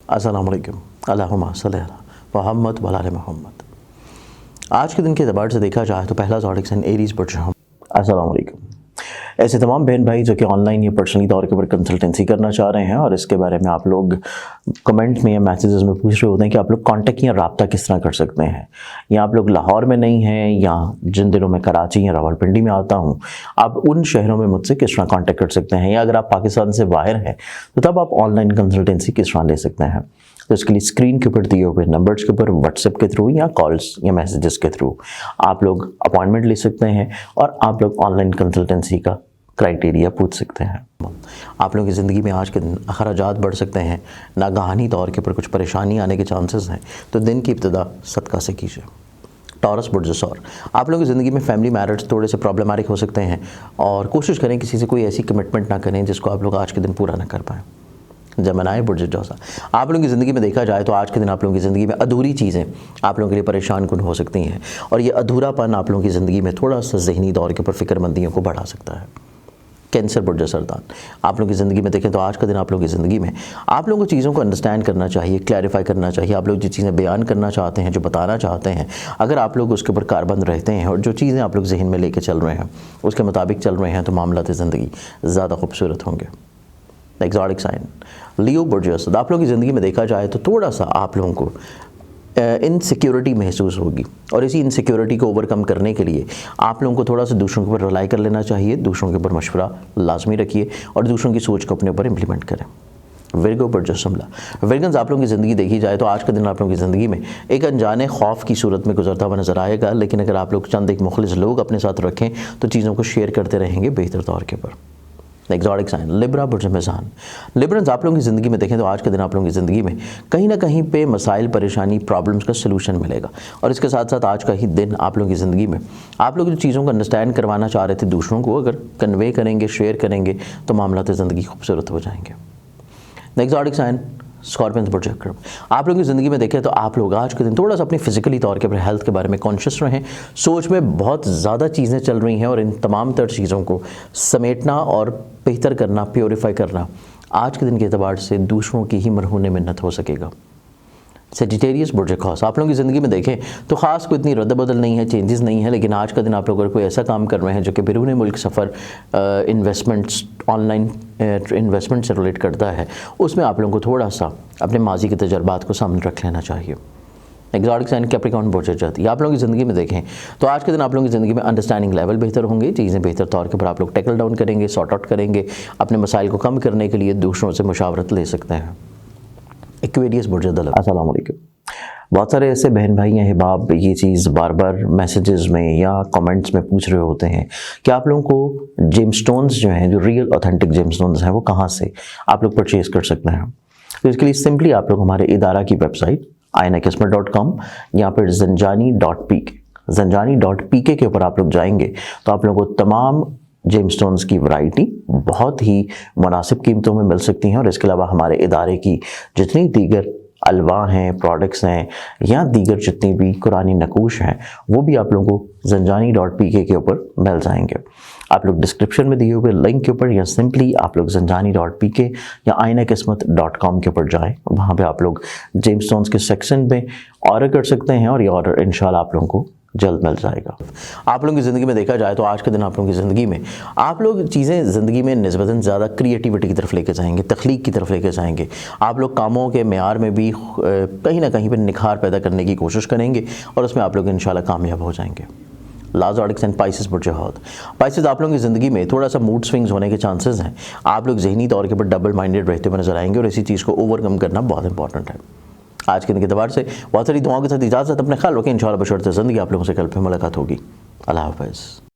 अस्सलाम वालेकुम, अल्लाहुम्मा सल्ली अला मुहम्मद व आले मोहम्मद। आज के दिन के एतबार से देखा जाए तो पहला ज़ोडिक साइन एरीज़ पर जो हम। अस्सलाम वालेकुम। ऐसे तमाम बहन भाई जो कि ऑनलाइन या पर्सनली तौर के ऊपर कंसल्टेंसी करना चाह रहे हैं और इसके बारे में आप लोग कमेंट में या मैसेजेस में पूछ रहे होते हैं कि आप लोग कांटेक्ट या रब्ता किस तरह कर सकते हैं, या आप लोग लाहौर में नहीं हैं या जिन दिनों में कराची या रावलपिंडी में आता हूं, आप उन शहरों में मुझसे किस तरह कांटेक्ट कर सकते हैं, या अगर आप पाकिस्तान से बाहर हैं तो तब आप ऑनलाइन कंसल्टेंसी किस तरह ले सकते हैं। तो इसके लिए स्क्रीन के ऊपर दिए हुए नंबर्स के ऊपर व्हाट्सएप के थ्रू या कॉल्स या मैसेजेस के थ्रू आप लोग अपॉइंटमेंट ले सकते हैं और आप लोग ऑनलाइन कंसल्टेंसी का क्राइटेरिया पूछ सकते हैं। आप लोगों की ज़िंदगी में आज के दिन अखराजात बढ़ सकते हैं, नागहानी तौर के ऊपर कुछ परेशानी आने के चांसेस हैं, तो दिन की इब्तिदा सदका से कीजिए। टॉरस बुर्ज सौर, आप लोगों की ज़िंदगी में फैमिली मैटर्स थोड़े से प्रॉब्लमैटिक हो सकते हैं और कोशिश करें किसी से कोई ऐसी कमिटमेंट ना करें जिसको आप लोग आज के दिन पूरा ना कर पाएँ। जमनाए बुर्ज जौसा, आप लोगों की ज़िंदगी में देखा जाए तो आज के दिन आप लोगों की ज़िंदगी में अधूरी चीज़ें आप लोगों के लिए परेशान कुन हो सकती हैं और ये अधूरापन आप लोगों की ज़िंदगी में थोड़ा सा ज़हनी तौर के ऊपर फ़िक्रमंदियों को बढ़ा सकता है। कैंसर बुर्ज सरदान, आप लोगों की ज़िंदगी में देखें तो आज का दिन आप लोगों की ज़िंदगी में आप लोगों को चीज़ों को अंडरस्टैंड करना चाहिए, क्लैरिफाई करना चाहिए। आप लोग जो चीज़ें बयान करना चाहते हैं, जो बताना चाहते हैं, अगर आप लोग उसके ऊपर कारबंद रहते हैं और जो चीज़ें आप लोग जहन में लेके चल रहे हैं उसके मुताबिक चल रहे हैं तो मामलात ज़िंदगी ज़्यादा खूबसूरत होंगे। एक्सोटिक साइन लियो बुर्ज असद, आप लोगों की ज़िंदगी में देखा जाए तो थोड़ा सा आप लोगों को इनसिक्योरिटी महसूस होगी और इसी इनसिक्योरिटी को ओवरकम करने के लिए आप लोगों को थोड़ा सा दूसरों के ऊपर रिलाई कर लेना चाहिए। दूसरों के ऊपर मशवरा लाजमी रखिए और दूसरों की सोच को अपने ऊपर इम्प्लीमेंट करें। विर्गो पर जसमला, विर्गन्स, आप लोगों की ज़िंदगी देखी जाए तो आज का दिन आप लोगों की ज़िंदगी में एक अनजाने खौफ की सूरत में गुजरता हुआ नजर आएगा, लेकिन अगर आप लोग चंद एक मुखलिस लोग अपने साथ रखें तो चीज़ों को शेयर करते रहेंगे बेहतर तौर के ऊपर। एक्सोटिक साइन लिब्रा बुर्ज मेज़ान, लिब्रन्स, आप लोगों की ज़िंदगी में देखें तो आज के दिन आप लोगों की ज़िंदगी में कहीं ना कहीं पे मसाइल, परेशानी, प्रॉब्लम्स का सलूशन मिलेगा और इसके साथ साथ आज का ही दिन आप लोगों की ज़िंदगी में आप लोग जो चीज़ों को अंडरस्टैंड करवाना चाह रहे थे दूसरों को, अगर कन्वे करेंगे, शेयर करेंगे तो मामलात ज़िंदगी खूबसूरत हो जाएंगे। एक्सोटिक साइन स्कॉर्पियंस बुर्ज अक्रब, आप लोगों की ज़िंदगी में देखें तो आप लोग आज के दिन थोड़ा सा अपनी फिजिकली तौर के अपने हेल्थ के बारे में कॉन्शियस रहें। सोच में बहुत ज़्यादा चीज़ें चल रही हैं और इन तमाम तर चीज़ों को समेटना और बेहतर करना, प्योरीफाई करना आज के दिन के एतबार से दूसरों की ही मरहून मिन्नत हो सकेगा। सेजिटेरियस बुर्ज खौस, आप लोगों की ज़िंदगी में देखें तो ख़ास कोई इतनी रद्द-बदल नहीं है, चेंजेस नहीं है, लेकिन आज का दिन आप लोग अगर कोई ऐसा काम कर रहे हैं जो कि बैरून मुल्क सफ़र, इन्वेस्टमेंट्स, ऑनलाइन इन्वेस्टमेंट से रिलेट करता है, उसमें आप लोगों को थोड़ा सा अपने माजी के तजर्बात को सामने रख लेना चाहिए। एक्सोटिक साइन कैप्रिकॉर्न बुर्ज जाती है, आप लोगों की ज़िंदगी में देखें तो आज के दिन आप लोगों की ज़िंदगी में अंडरस्टैंडिंग लेवल बेहतर होंगे, चीज़ें बेहतर तौर के ऊपर आप लोग टैकल डाउन करेंगे, सॉर्ट आउट करेंगे, अपने मसाइल को कम करने के लिए दूसरों से मुशावरत ले सकते हैं। एक्वेरियस बुर्ज दलम, अस्सलाम वालेकुम। बहुत सारे ऐसे बहन भाई हैं हिबाब ये चीज़ बार बार मैसेजेस में या कमेंट्स में पूछ रहे होते हैं कि आप लोगों को जेमस्टोन्स जो हैं, जो रियल ऑथेंटिक जेमस्टोन्स हैं, वो कहाँ से आप लोग परचेज़ कर सकते हैं। तो इसके लिए सिंपली आप लोग हमारे इदारा की वेबसाइट ainakismat.com या फिर zanjani.pk के ऊपर आप लोग जाएंगे तो आप लोगों को तमाम जेमस्टोन्स की वैरायटी बहुत ही मुनासिब कीमतों में मिल सकती हैं और इसके अलावा हमारे इदारे की जितनी दीगर अलवा हैं, प्रोडक्ट्स हैं या दीगर जितनी भी कुरानी नकूश हैं वो भी आप लोगों को zanjani.pk के ऊपर मिल जाएंगे। आप लोग डिस्क्रिप्शन में दिए हुए लिंक के ऊपर या सिंपली आप लोग zanjani.pk या ainakismat.com के ऊपर जाएं, वहाँ पे आप लोग जेमस्टोन्स के सेक्शन में ऑर्डर कर सकते हैं और ये ऑर्डर इंशाल्लाह आप लोगों को जल्द मिल जाएगा। आप लोगों की ज़िंदगी में देखा जाए तो आज के दिन आप लोगों की ज़िंदगी में आप लोग चीज़ें ज़िंदगी में निस्बतन ज़्यादा क्रिएटिविटी की तरफ लेके जाएंगे, तख्लीक की तरफ लेके जाएंगे। आप लोग कामों के मेयार में भी कहीं ना कहीं पर निखार पैदा करने की कोशिश करेंगे और उसमें आप लोग इंशाल्लाह कामयाब हो जाएंगे। लाज़ोडिक्स एंड पाइसेस बुर्ज हौद, पाइसेस, आप लोगों की ज़िंदगी में थोड़ा सा मूड स्विंग्स होने के चांसेस हैं। आप लोग जहनी तौर के ऊपर डबल माइंडेड रहते हुए नजर आएंगे और इसी चीज़ को ओवरकम करना बहुत इंपॉर्टेंट है। आज के दिन के एतबार से बहुत सारी दुआओं के साथ इजाज़त, अपने ख्याल रखें, इंशाल्लाह बशर्ते ज़िंदगी आप लोगों से कल फिर मुलाकात होगी। अल्लाह हाफ़िज़।